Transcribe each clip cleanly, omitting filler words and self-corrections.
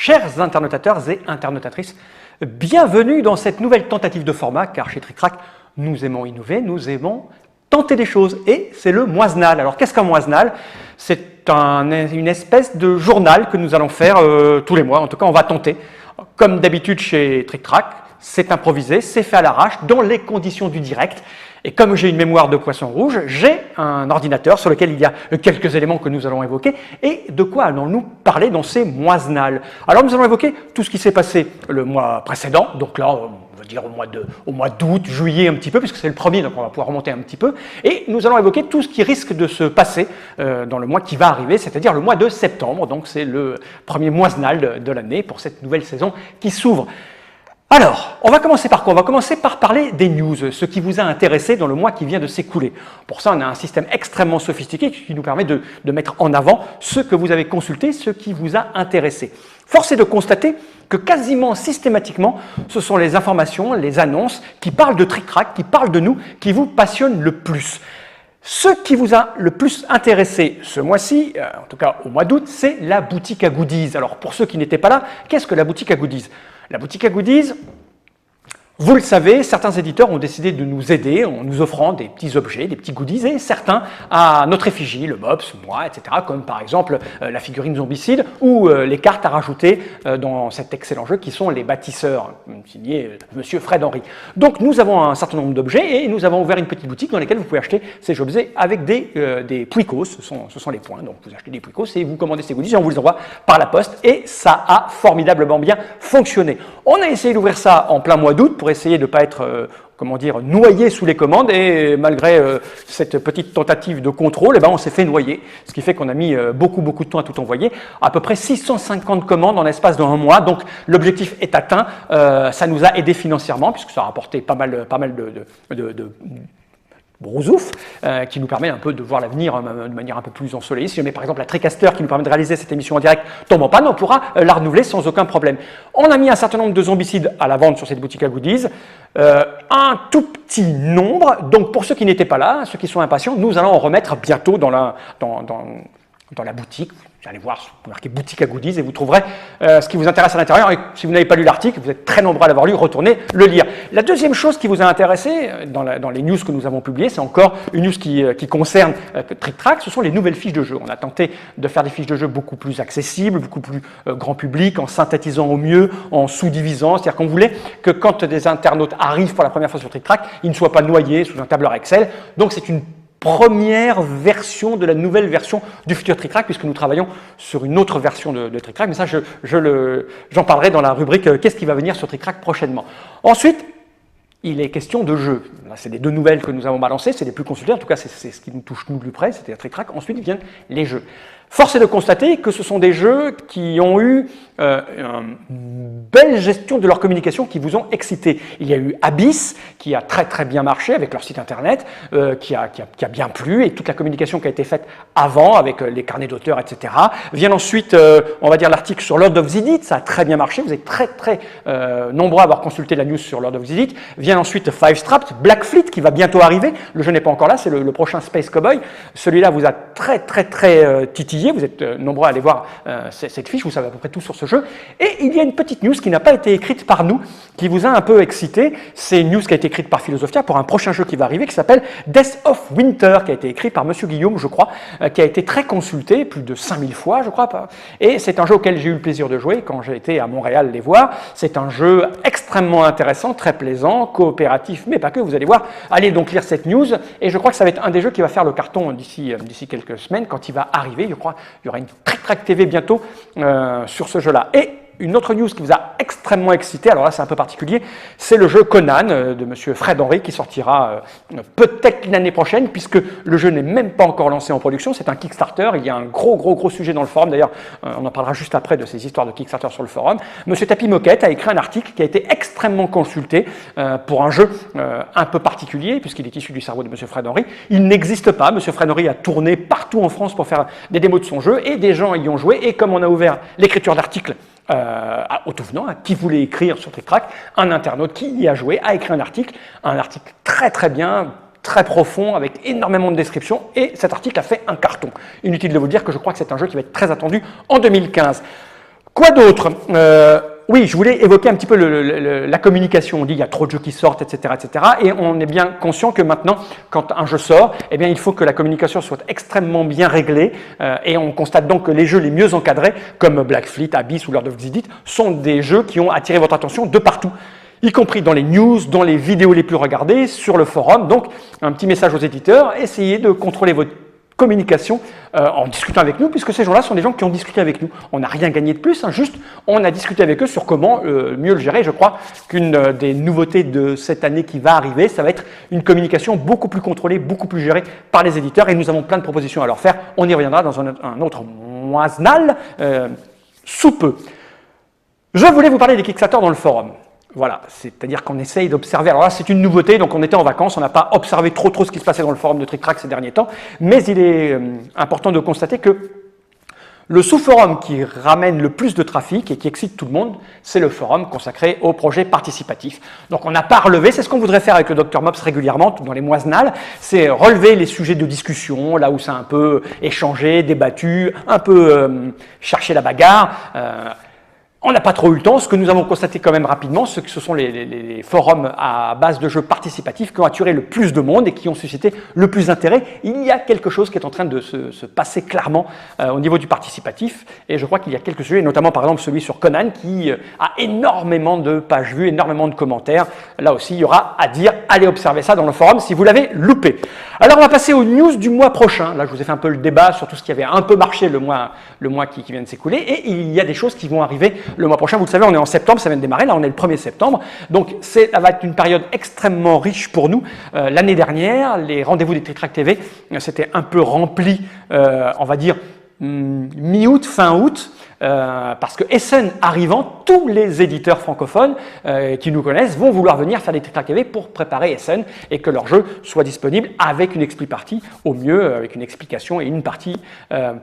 Chers internautateurs et internautatrices, bienvenue dans cette nouvelle tentative de format, car chez Tric Trac, nous aimons innover, nous aimons tenter des choses, et c'est le Moisenal. Alors qu'est-ce qu'un Moisenal? C'est une espèce de journal que nous allons faire tous les mois, en tout cas on va tenter. Comme d'habitude chez Tric Trac, c'est improvisé, c'est fait à l'arrache, dans les conditions du direct. Et comme j'ai une mémoire de poisson rouge, j'ai un ordinateur sur lequel il y a quelques éléments que nous allons évoquer. Et de quoi allons-nous parler dans ces Moisenals? Alors nous allons évoquer tout ce qui s'est passé le mois précédent, donc là on va dire au mois d'août, juillet un petit peu, puisque c'est le premier, donc on va pouvoir remonter un petit peu. Et nous allons évoquer tout ce qui risque de se passer dans le mois qui va arriver, c'est-à-dire le mois de septembre. Donc c'est le premier Moisenal de l'année pour cette nouvelle saison qui s'ouvre. Alors, on va commencer par quoi? On va commencer par parler des news, ce qui vous a intéressé dans le mois qui vient de s'écouler. Pour ça, on a un système extrêmement sophistiqué qui nous permet de mettre en avant ce que vous avez consulté, ce qui vous a intéressé. Force est de constater que quasiment systématiquement, ce sont les informations, les annonces qui parlent de Tric Trac, qui parlent de nous, qui vous passionnent le plus. Ce qui vous a le plus intéressé ce mois-ci, en tout cas au mois d'août, c'est la boutique à goodies. Alors pour ceux qui n'étaient pas là, qu'est-ce que la boutique à goodies? La boutique à goodies, vous le savez, certains éditeurs ont décidé de nous aider en nous offrant des petits objets, des petits goodies, et certains à notre effigie, le Mops, moi, etc., comme par exemple la figurine zombicide ou les cartes à rajouter dans cet excellent jeu qui sont les bâtisseurs, signé Monsieur Fred Henry. Donc nous avons un certain nombre d'objets et nous avons ouvert une petite boutique dans laquelle vous pouvez acheter ces objets avec des Puicos, ce sont les points, donc vous achetez des Puicos et vous commandez ces goodies et on vous les envoie par la poste et ça a formidablement bien fonctionné. On a essayé d'ouvrir ça en plein mois d'août pour essayer de ne pas être, noyé sous les commandes et malgré cette petite tentative de contrôle, on s'est fait noyer, ce qui fait qu'on a mis beaucoup de temps à tout envoyer, à peu près 650 commandes en l'espace d'un mois, donc l'objectif est atteint, ça nous a aidé financièrement puisque ça a rapporté pas mal de brousouf, qui nous permet un peu de voir l'avenir de manière un peu plus ensoleillée. Si jamais par exemple la TriCaster qui nous permet de réaliser cette émission en direct tombe en panne, on pourra la renouveler sans aucun problème. On a mis un certain nombre de zombicides à la vente sur cette boutique à goodies, un tout petit nombre, donc pour ceux qui n'étaient pas là, ceux qui sont impatients, nous allons en remettre bientôt dans la boutique. Vous allez voir, vous marquez boutique à goodies et vous trouverez ce qui vous intéresse à l'intérieur. Et si vous n'avez pas lu l'article, vous êtes très nombreux à l'avoir lu, retournez le lire. La deuxième chose qui vous a intéressé dans les news que nous avons publiées, c'est encore une news qui concerne Tric Trac, ce sont les nouvelles fiches de jeu. On a tenté de faire des fiches de jeu beaucoup plus accessibles, beaucoup plus grand public, en synthétisant au mieux, en sous-divisant. C'est-à-dire qu'on voulait que quand des internautes arrivent pour la première fois sur Tric Trac, ils ne soient pas noyés sous un tableur Excel. Donc c'est une première version de la nouvelle version du futur Tric Trac, puisque nous travaillons sur une autre version de Tric Trac, mais ça j'en parlerai dans la rubrique qu'est-ce qui va venir sur Tric Trac prochainement. Ensuite, il est question de jeux. Là, c'est les deux nouvelles que nous avons balancées, c'est les plus consultées, en tout cas c'est ce qui nous touche nous de plus près, c'était Tric Trac. Ensuite viennent les jeux. Force est de constater que ce sont des jeux qui ont eu une belle gestion de leur communication, qui vous ont excité. Il y a eu Abyss, qui a très bien marché avec leur site internet, qui a bien plu, et toute la communication qui a été faite avant, avec les carnets d'auteurs, etc. Vient ensuite, on va dire, l'article sur Lord of the Dead, ça a très bien marché, vous êtes très nombreux à avoir consulté la news sur Lord of the Dead. Vient ensuite Five Straps, Black Fleet, qui va bientôt arriver, le jeu n'est pas encore là, c'est le prochain Space Cowboy. Celui-là vous a très titillé. Vous êtes nombreux à aller voir cette fiche, vous savez à peu près tout sur ce jeu. Et il y a une petite news qui n'a pas été écrite par nous, qui vous a un peu excité. C'est une news qui a été écrite par Philosophia pour un prochain jeu qui va arriver, qui s'appelle Death of Winter, qui a été écrit par Monsieur Guillaume, je crois, qui a été très consulté, plus de 5000 fois, je crois. Et c'est un jeu auquel j'ai eu le plaisir de jouer quand j'ai été à Montréal les voir. C'est un jeu extrêmement intéressant, très plaisant, coopératif, mais pas que, vous allez voir. Allez donc lire cette news, et je crois que ça va être un des jeux qui va faire le carton d'ici quelques semaines, quand il va arriver, je crois. Il y aura une Tric Trac TV bientôt sur ce jeu-là. Et une autre news qui vous a extrêmement excité, alors là c'est un peu particulier, c'est le jeu Conan de Monsieur Fred Henry qui sortira peut-être l'année prochaine, puisque le jeu n'est même pas encore lancé en production, c'est un Kickstarter, il y a un gros sujet dans le forum, d'ailleurs on en parlera juste après de ces histoires de Kickstarter sur le forum. Monsieur Tapi Moquette a écrit un article qui a été extrêmement consulté pour un jeu un peu particulier, puisqu'il est issu du cerveau de Monsieur Fred Henry. Il n'existe pas, Monsieur Fred Henry a tourné partout en France pour faire des démos de son jeu, et des gens y ont joué, et comme on a ouvert l'écriture d'articles au tout venant, qui voulait écrire sur Tric Trac, un internaute qui y a joué a écrit un article très bien, très profond, avec énormément de descriptions, et cet article a fait un carton. Inutile de vous dire que je crois que c'est un jeu qui va être très attendu en 2015. Quoi d'autre? Oui, je voulais évoquer un petit peu la communication. On dit qu'il y a trop de jeux qui sortent, etc., etc. Et on est bien conscient que maintenant, quand un jeu sort, eh bien, il faut que la communication soit extrêmement bien réglée. Et on constate donc que les jeux les mieux encadrés, comme Black Fleet, Abyss ou Lord of Xidit, sont des jeux qui ont attiré votre attention de partout, y compris dans les news, dans les vidéos les plus regardées, sur le forum. Donc, un petit message aux éditeurs, essayez de contrôler votre communication en discutant avec nous, puisque ces gens-là sont des gens qui ont discuté avec nous. On n'a rien gagné de plus, hein, juste on a discuté avec eux sur comment mieux le gérer. Je crois qu'une des nouveautés de cette année qui va arriver, ça va être une communication beaucoup plus contrôlée, beaucoup plus gérée par les éditeurs, et nous avons plein de propositions à leur faire. On y reviendra dans un autre moisnal sous peu. Je voulais vous parler des Kickstarter dans le forum. Voilà, c'est-à-dire qu'on essaye d'observer. Alors là, c'est une nouveauté, donc on était en vacances, on n'a pas observé trop ce qui se passait dans le forum de Trick Track ces derniers temps, mais il est important de constater que le sous-forum qui ramène le plus de trafic et qui excite tout le monde, c'est le forum consacré au projet participatif. Donc on n'a pas relevé, c'est ce qu'on voudrait faire avec le Dr Mops régulièrement, dans les moisnales, c'est relever les sujets de discussion, là où c'est un peu échangé, débattu, un peu chercher la bagarre. On n'a pas trop eu le temps. Ce que nous avons constaté quand même rapidement, c'est que ce sont les forums à base de jeux participatifs qui ont attiré le plus de monde et qui ont suscité le plus d'intérêt. Il y a quelque chose qui est en train de se passer clairement au niveau du participatif, et je crois qu'il y a quelques sujets, notamment par exemple celui sur Conan qui a énormément de pages vues, énormément de commentaires. Là aussi, il y aura à dire. Allez observer ça dans le forum si vous l'avez loupé. Alors on va passer aux news du mois prochain. Là, je vous ai fait un peu le débat sur tout ce qui avait un peu marché le mois qui vient de s'écouler, et il y a des choses qui vont arriver le mois prochain. Vous le savez, on est en septembre, ça vient de démarrer, là on est le 1er septembre, donc ça va être une période extrêmement riche pour nous. L'année dernière, les rendez-vous des Trick Track TV, c'était un peu rempli, on va dire, mi-août, fin août, parce que Essen arrivant, tous les éditeurs francophones qui nous connaissent vont vouloir venir faire des Trick Track TV pour préparer Essen et que leur jeu soit disponible avec une expli partie, au mieux avec une explication et une partie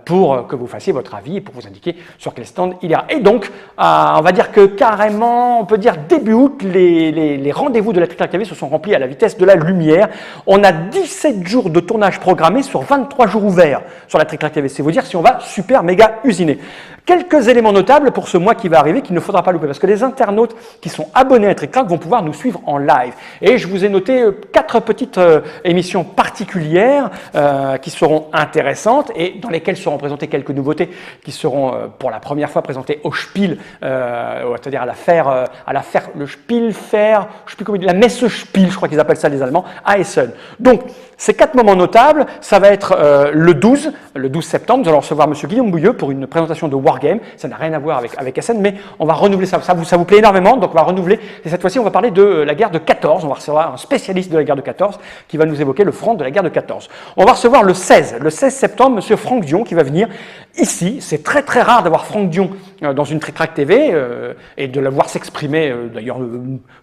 pour que vous fassiez votre avis et pour vous indiquer sur quel stand il y a. Et donc, on va dire que carrément, on peut dire début août, les rendez-vous de la Trick Track TV se sont remplis à la vitesse de la lumière. On a 17 jours de tournage programmés sur 23 jours ouverts sur la Trick Track TV. C'est vous dire si on va super méga usiner. Quelques éléments notables pour ce mois qui va arriver qu'il ne faudra pas louper, parce que les internautes qui sont abonnés à Trick Track vont pouvoir nous suivre en live. Et je vous ai noté 4 petites émissions particulières qui seront intéressantes et dans lesquelles seront présentées quelques nouveautés qui seront pour la première fois présentées au Spiel, c'est-à-dire à le Spiel faire, je sais plus comment dire, la Messe Spiel, je crois qu'ils appellent ça les Allemands, à Essen. Donc, ces 4 moments notables, ça va être le 12 septembre, nous allons recevoir M. Guillaume Bouilleux pour une présentation de Wargame. Ça n'a rien à voir avec Essen, mais on va renouveler ça. Ça vous plaît énormément, donc on va renouveler. Et cette fois-ci, on va parler de la guerre de 14. On va recevoir un spécialiste de la guerre de 14 qui va nous évoquer le front de la guerre de 14. On va recevoir le 16 septembre, M. Franck Dion qui va venir ici. C'est très très rare d'avoir Franck Dion dans une Trick Track TV et de le voir s'exprimer d'ailleurs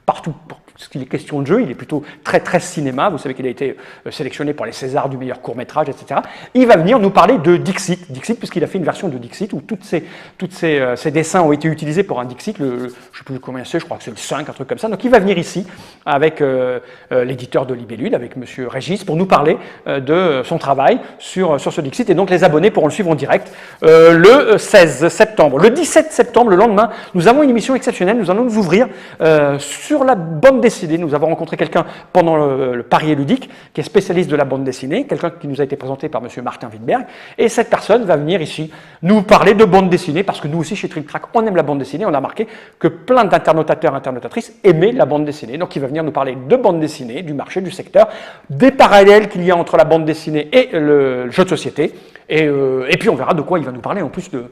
partout. Parce qu'il est question de jeu, il est plutôt très très cinéma, vous savez qu'il a été sélectionné pour les Césars du meilleur court-métrage, etc. Il va venir nous parler de Dixit, puisqu'il a fait une version de Dixit où tous ces dessins ont été utilisés pour un Dixit, je ne sais plus combien c'est, je crois que c'est le 5, un truc comme ça. Donc il va venir ici avec l'éditeur de Libellule, avec Monsieur Régis, pour nous parler de son travail sur ce Dixit, et donc les abonnés pourront le suivre en direct le 16 septembre. Le 17 septembre, le lendemain, nous avons une émission exceptionnelle, nous allons nous ouvrir sur la bande dessinée. Nous avons rencontré quelqu'un pendant le Parier ludique qui est spécialiste de la bande dessinée, quelqu'un qui nous a été présenté par M. Martin Wittberg, et cette personne va venir ici nous parler de bande dessinée, parce que nous aussi chez Trick Track on aime la bande dessinée, on a remarqué que plein d'internotateurs et internautatrices aimaient la bande dessinée, donc il va venir nous parler de bande dessinée, du marché, du secteur, des parallèles qu'il y a entre la bande dessinée et le jeu de société, et puis on verra de quoi il va nous parler en plus de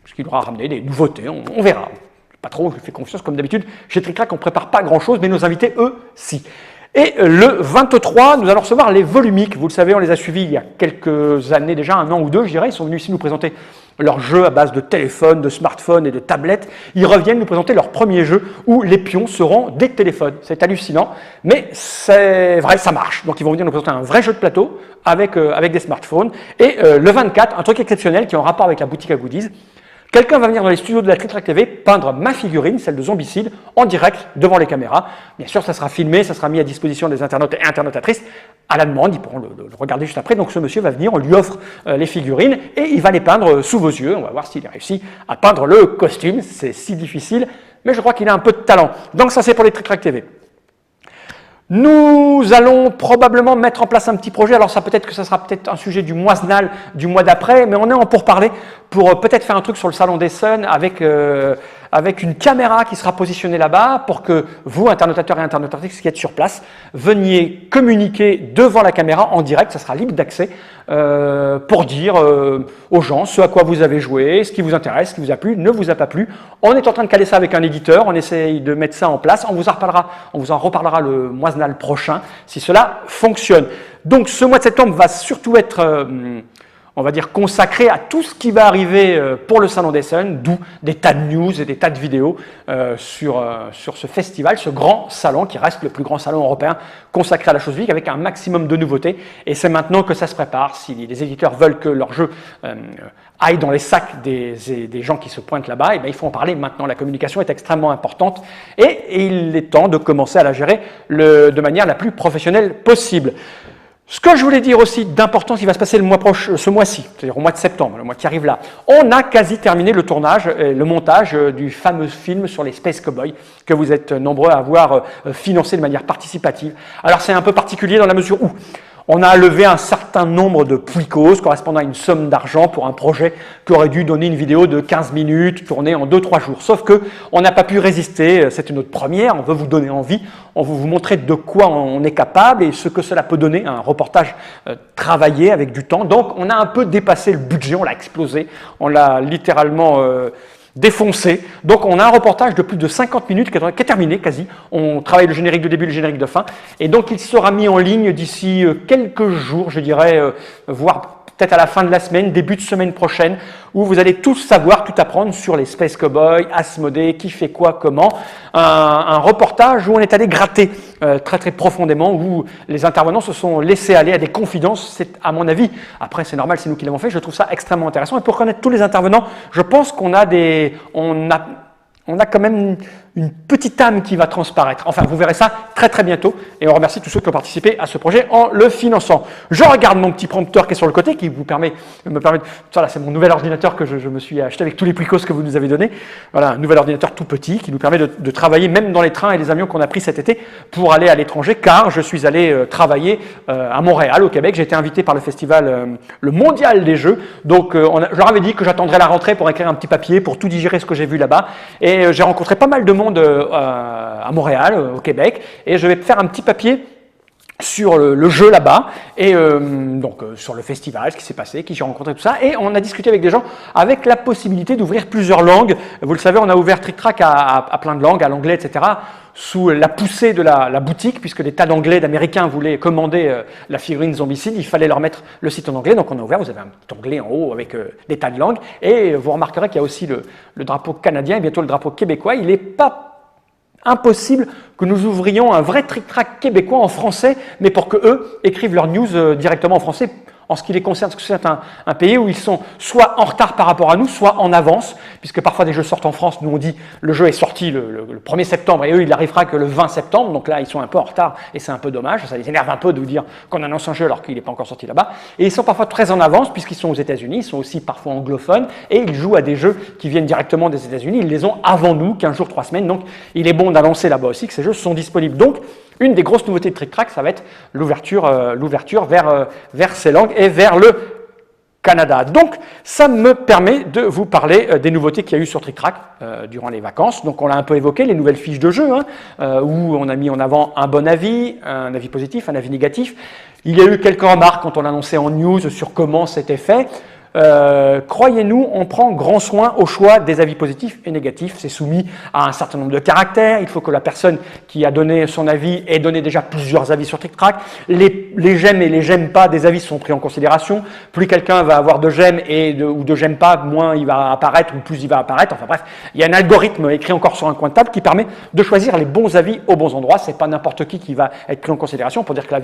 ce qu'il aura ramené, des nouveautés, on verra. Pas trop, je lui fais confiance comme d'habitude. Chez Trick Track, on ne prépare pas grand-chose, mais nos invités, eux, si. Et le 23, nous allons recevoir les Volumiques. Vous le savez, on les a suivis il y a quelques années déjà, 1 an ou 2, je dirais. Ils sont venus ici nous présenter leurs jeux à base de téléphone, de smartphone et de tablettes. Ils reviennent nous présenter leur premier jeu où les pions seront des téléphones. C'est hallucinant, mais c'est vrai, ça marche. Donc ils vont venir nous présenter un vrai jeu de plateau avec des smartphones. Et le 24, un truc exceptionnel qui est en rapport avec la boutique à goodies. Quelqu'un va venir dans les studios de la Trick Track TV peindre ma figurine, celle de Zombicide, en direct devant les caméras. Bien sûr, ça sera filmé, ça sera mis à disposition des internautes et internautatrices à la demande. Ils pourront le regarder juste après. Donc ce monsieur va venir, on lui offre les figurines et il va les peindre sous vos yeux. On va voir s'il a réussi à peindre le costume. C'est si difficile, mais je crois qu'il a un peu de talent. Donc ça, c'est pour les Trick Track TV. Nous allons probablement mettre en place un petit projet. Alors ça peut-être que ça sera peut-être un sujet du Moisnal du mois d'après, mais on est en pourparlers pour peut-être faire un truc sur le salon d'Essen avec une caméra qui sera positionnée là-bas pour que vous, internautateurs et internautatrices qui êtes sur place, veniez communiquer devant la caméra en direct, ça sera libre d'accès, pour dire aux gens ce à quoi vous avez joué, ce qui vous intéresse, ce qui vous a plu, ne vous a pas plu. On est en train de caler ça avec un éditeur, on essaye de mettre ça en place, on vous en reparlera le Moisnal prochain si cela fonctionne. Donc ce mois de septembre va surtout être on va dire consacré à tout ce qui va arriver pour le Salon d'Essen, d'où des tas de news et des tas de vidéos sur ce festival, ce grand salon qui reste le plus grand salon européen consacré à la chose vive avec un maximum de nouveautés. Et c'est maintenant que ça se prépare. Si les éditeurs veulent que leur jeu aille dans les sacs des gens qui se pointent là-bas, et bien, il faut en parler maintenant. La communication est extrêmement importante et il est temps de commencer à la gérer de manière la plus professionnelle possible. Ce que je voulais dire aussi d'important qui va se passer ce mois-ci, c'est-à-dire au mois de septembre, le mois qui arrive là, on a quasi terminé le tournage, le montage du fameux film sur les Space Cowboys que vous êtes nombreux à avoir financé de manière participative. Alors c'est un peu particulier dans la mesure où on a levé un certain nombre de pouicos correspondant à une somme d'argent pour un projet qui aurait dû donner une vidéo de 15 minutes tournée en 2-3 jours. Sauf que on n'a pas pu résister, c'était notre première, on veut vous donner envie, on veut vous montrer de quoi on est capable et ce que cela peut donner, un reportage travaillé avec du temps. Donc on a un peu dépassé le budget, on l'a explosé, on l'a littéralement défoncé. Donc on a un reportage de plus de 50 minutes qui est terminé quasi. On travaille le générique de début, le générique de fin. Et donc il sera mis en ligne d'ici quelques jours, je dirais, voire peut-être à la fin de la semaine, début de semaine prochaine, où vous allez tout savoir, tout apprendre sur les Space Cowboys, Asmodée, qui fait quoi, comment. Un reportage où on est allé gratter très très profondément, où les intervenants se sont laissés aller à des confidences. C'est à mon avis, après c'est normal, c'est nous qui l'avons fait, je trouve ça extrêmement intéressant. Et pour connaître tous les intervenants, je pense qu'on a quand même une petite âme qui va transparaître. Enfin, vous verrez ça très très bientôt. Et on remercie tous ceux qui ont participé à ce projet en le finançant. Je regarde mon petit prompteur qui est sur le côté, qui me permet ça là, c'est mon nouvel ordinateur que je me suis acheté avec tous les pricos que vous nous avez donnés. Voilà, un nouvel ordinateur tout petit qui nous permet de travailler même dans les trains et les avions qu'on a pris cet été pour aller à l'étranger, car je suis allé travailler à Montréal, au Québec. J'ai été invité par le festival, le Mondial des Jeux. Donc, je leur avais dit que j'attendrais la rentrée pour écrire un petit papier, pour tout digérer ce que j'ai vu là-bas. Et j'ai rencontré pas mal de monde à Montréal, au Québec, et je vais faire un petit papier sur le jeu là-bas, et donc sur le festival, ce qui s'est passé, qui j'ai rencontré, tout ça, et on a discuté avec des gens avec la possibilité d'ouvrir plusieurs langues. Vous le savez, on a ouvert Trick Track à plein de langues, à l'anglais, etc., sous la poussée de la boutique, puisque des tas d'anglais, d'américains voulaient commander la figurine Zombicide, il fallait leur mettre le site en anglais, donc on a ouvert, vous avez un petit onglet en haut avec des tas de langues, et vous remarquerez qu'il y a aussi le drapeau canadien et bientôt le drapeau québécois. Il n'est pas impossible que nous ouvrions un vrai trick-track québécois en français, mais pour que eux écrivent leurs news directement en français. En ce qui les concerne, parce que c'est un pays où ils sont soit en retard par rapport à nous, soit en avance, puisque parfois des jeux sortent en France, nous on dit le jeu est sorti le 1er septembre et eux il n'arrivera que le 20 septembre, donc là ils sont un peu en retard et c'est un peu dommage, ça les énerve un peu de vous dire qu'on annonce un jeu alors qu'il n'est pas encore sorti là-bas. Et ils sont parfois très en avance puisqu'ils sont aux États-Unis, ils sont aussi parfois anglophones et ils jouent à des jeux qui viennent directement des États-Unis, ils les ont avant nous, 15 jours, 3 semaines, donc il est bon d'annoncer là-bas aussi que ces jeux sont disponibles. Donc, une des grosses nouveautés de Trick Track, ça va être l'ouverture vers ces langues et vers le Canada. Donc, ça me permet de vous parler des nouveautés qu'il y a eu sur Trick Track durant les vacances. Donc, on l'a un peu évoqué, les nouvelles fiches de jeu, où on a mis en avant un bon avis, un avis positif, un avis négatif. Il y a eu quelques remarques quand on l'annonçait en news sur comment c'était fait. Croyez-nous, on prend grand soin au choix des avis positifs et négatifs. C'est soumis à un certain nombre de caractères. Il faut que la personne qui a donné son avis ait donné déjà plusieurs avis sur Trick Track. Les j'aime et les j'aime pas des avis sont pris en considération. Plus quelqu'un va avoir de j'aime ou de j'aime pas, moins il va apparaître ou plus il va apparaître. Enfin bref, il y a un algorithme écrit encore sur un coin de table qui permet de choisir les bons avis aux bons endroits. C'est pas n'importe qui va être pris en considération pour dire que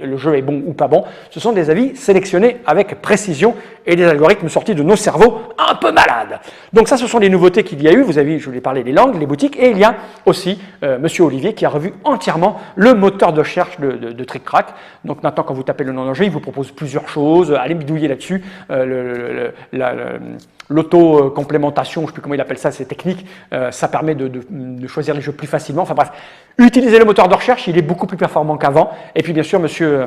le jeu est bon ou pas bon. Ce sont des avis sélectionnés avec précision et des algorithmes sortis de nos cerveaux un peu malades. Donc ça, ce sont les nouveautés qu'il y a eu. Vous avez vu, je vous ai parlé des langues, les boutiques, et il y a aussi Monsieur Olivier qui a revu entièrement le moteur de recherche de TrickTrack. Donc maintenant, quand vous tapez le nom d'un jeu, il vous propose plusieurs choses. Allez bidouiller là-dessus. L'auto-complémentation, je ne sais plus comment il appelle ça, c'est technique, ça permet de choisir les jeux plus facilement. Enfin bref, utilisez le moteur de recherche, il est beaucoup plus performant qu'avant. Et puis bien sûr, monsieur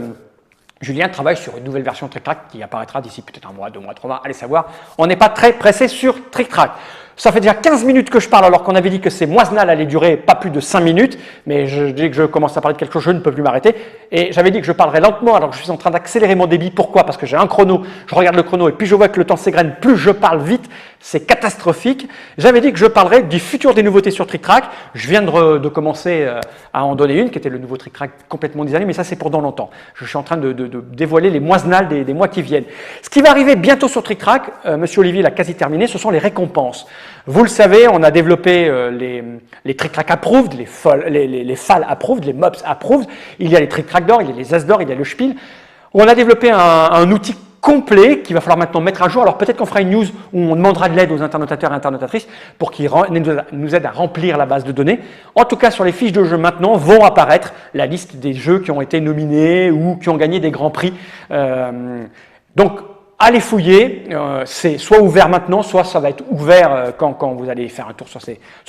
Julien travaille sur une nouvelle version de TrickTrack qui apparaîtra d'ici peut-être un mois, 2 mois, 3 mois, allez savoir. On n'est pas très pressé sur TrickTrack. Ça fait déjà 15 minutes que je parle alors qu'on avait dit que ces moisenales allaient durer pas plus de 5 minutes, mais dès que je commence à parler de quelque chose, je ne peux plus m'arrêter. Et j'avais dit que je parlerais lentement alors que je suis en train d'accélérer mon débit. Pourquoi? Parce que j'ai un chrono, je regarde le chrono et puis je vois que le temps s'égrène, plus je parle vite, c'est catastrophique. J'avais dit que je parlerais du futur des nouveautés sur TrickTrack. Je viens de commencer à en donner une qui était le nouveau TrickTrack complètement designé, mais ça c'est pour dans longtemps. Je suis en train de dévoiler les moisenales des mois qui viennent. Ce qui va arriver bientôt sur TrickTrack, Monsieur Olivier l'a quasi terminé, ce sont les récompenses. Vous le savez, on a développé les TrickTrack approved, les FAL approved, les MOPS approved. Il y a les TrickTrack d'or, il y a les As d'or, il y a le Spiel. On a développé un outil complet qu'il va falloir maintenant mettre à jour. Alors peut-être qu'on fera une news où on demandera de l'aide aux internotateurs et internotatrices pour qu'ils nous aident à remplir la base de données. En tout cas, sur les fiches de jeu maintenant vont apparaître la liste des jeux qui ont été nominés ou qui ont gagné des grands prix. Donc, allez fouiller, c'est soit ouvert maintenant, soit ça va être ouvert quand vous allez faire un tour sur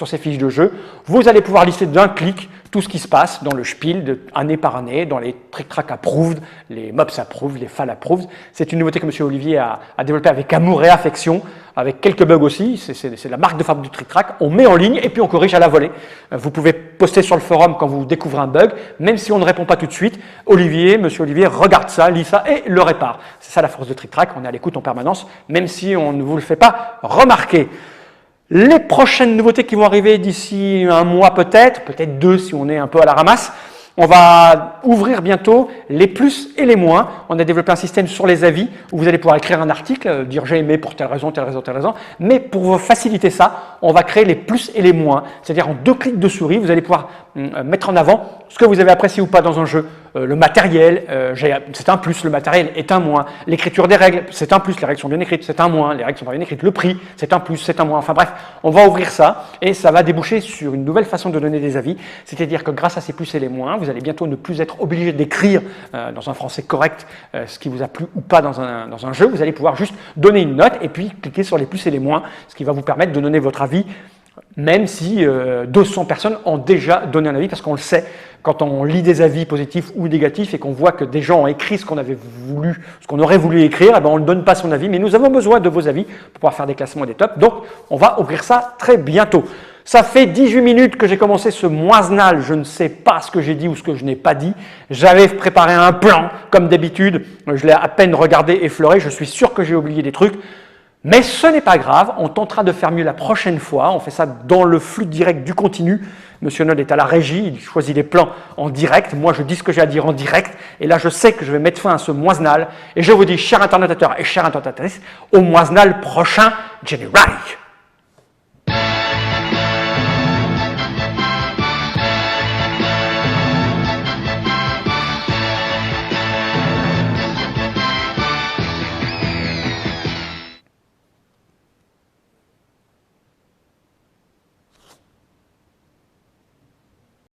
ces fiches de jeu. Vous allez pouvoir lister d'un clic tout ce qui se passe dans le Spiel année par année, dans les TrickTrack approved, les MOPS approved, les FAL approved. C'est une nouveauté que M. Olivier a développée avec amour et affection, avec quelques bugs aussi. C'est la marque de fabrique du TrickTrack. On met en ligne et puis on corrige à la volée. Vous pouvez poster sur le forum quand vous découvrez un bug, même si on ne répond pas tout de suite. M. Olivier regarde ça, lit ça et le répare. C'est ça la force de TrickTrack. On est à l'écoute en permanence, même si on ne vous le fait pas remarquer. Les prochaines nouveautés qui vont arriver d'ici un mois peut-être 2 si on est un peu à la ramasse. On va ouvrir bientôt les plus et les moins. On a développé un système sur les avis où vous allez pouvoir écrire un article, dire j'ai aimé pour telle raison, telle raison, telle raison. Mais pour vous faciliter ça, on va créer les plus et les moins. C'est-à-dire en 2 clics de souris, vous allez pouvoir mettre en avant ce que vous avez apprécié ou pas dans un jeu. Le matériel, c'est un plus, le matériel est un moins. L'écriture des règles, c'est un plus, les règles sont bien écrites, c'est un moins. Les règles sont pas bien écrites, le prix, c'est un plus, c'est un moins. Enfin bref, on va ouvrir ça et ça va déboucher sur une nouvelle façon de donner des avis. C'est-à-dire que grâce à ces plus et les moins, vous allez bientôt ne plus être obligé d'écrire dans un français correct ce qui vous a plu ou pas dans un jeu. Vous allez pouvoir juste donner une note et puis cliquer sur les plus et les moins, ce qui va vous permettre de donner votre avis, même si 200 personnes ont déjà donné un avis, parce qu'on le sait, quand on lit des avis positifs ou négatifs et qu'on voit que des gens ont écrit ce qu'on aurait voulu écrire, eh ben on ne donne pas son avis, mais nous avons besoin de vos avis pour pouvoir faire des classements et des tops. Donc, on va ouvrir ça très bientôt. Ça fait 18 minutes que j'ai commencé ce moisenal, je ne sais pas ce que j'ai dit ou ce que je n'ai pas dit. J'avais préparé un plan, comme d'habitude, je l'ai à peine regardé, effleuré, je suis sûr que j'ai oublié des trucs. Mais ce n'est pas grave, on tentera de faire mieux la prochaine fois, on fait ça dans le flux direct du continu. Monsieur Nod est à la régie, il choisit les plans en direct, moi je dis ce que j'ai à dire en direct, et là je sais que je vais mettre fin à ce moisenal, et je vous dis, chers internotateurs et chères internotatrices, au moisenal prochain, Jenny Reich.